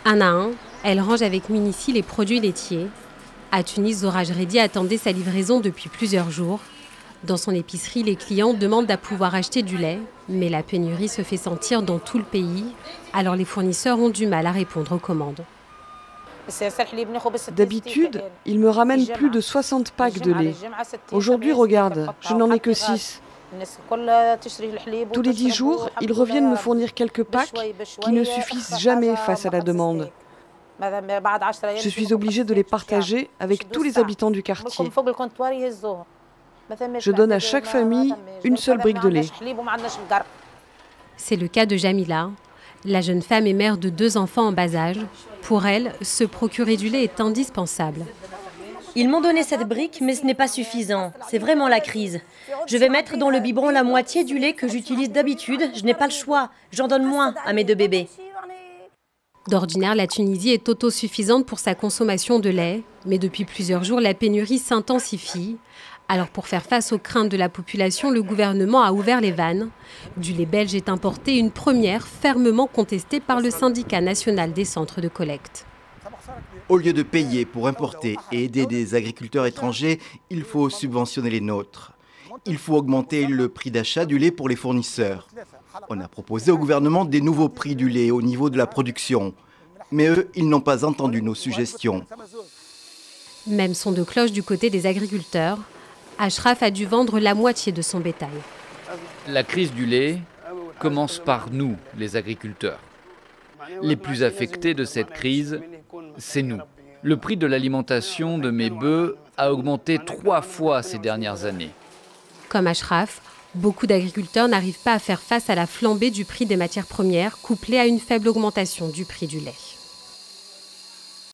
Un à un, elle range avec minutie les produits laitiers. À Tunis, Zora Jredi attendait sa livraison depuis plusieurs jours. Dans son épicerie, les clients demandent à pouvoir acheter du lait, mais la pénurie se fait sentir dans tout le pays. Alors les fournisseurs ont du mal à répondre aux commandes. D'habitude, il me ramène plus de 60 packs de lait. Aujourd'hui, regarde, je n'en ai que 6. Tous les 10 jours, ils reviennent me fournir quelques packs qui ne suffisent jamais face à la demande. Je suis obligée de les partager avec tous les habitants du quartier. Je donne à chaque famille une seule brique de lait. C'est le cas de Jamila. La jeune femme est mère de 2 enfants en bas âge. Pour elle, se procurer du lait est indispensable. Ils m'ont donné cette brique, mais ce n'est pas suffisant. C'est vraiment la crise. Je vais mettre dans le biberon la moitié du lait que j'utilise d'habitude. Je n'ai pas le choix. J'en donne moins à mes 2 bébés. D'ordinaire, la Tunisie est autosuffisante pour sa consommation de lait. Mais depuis plusieurs jours, la pénurie s'intensifie. Alors pour faire face aux craintes de la population, le gouvernement a ouvert les vannes. Du lait belge est importé, une première fermement contestée par le syndicat national des centres de collecte. Au lieu de payer pour importer et aider des agriculteurs étrangers, il faut subventionner les nôtres. Il faut augmenter le prix d'achat du lait pour les fournisseurs. On a proposé au gouvernement des nouveaux prix du lait au niveau de la production. Mais eux, ils n'ont pas entendu nos suggestions. Même son de cloche du côté des agriculteurs. Ashraf a dû vendre la moitié de son bétail. La crise du lait commence par nous, les agriculteurs. Les plus affectés de cette crise, c'est nous. Le prix de l'alimentation de mes bœufs a augmenté 3 fois ces dernières années. Comme Ashraf, beaucoup d'agriculteurs n'arrivent pas à faire face à la flambée du prix des matières premières, couplée à une faible augmentation du prix du lait.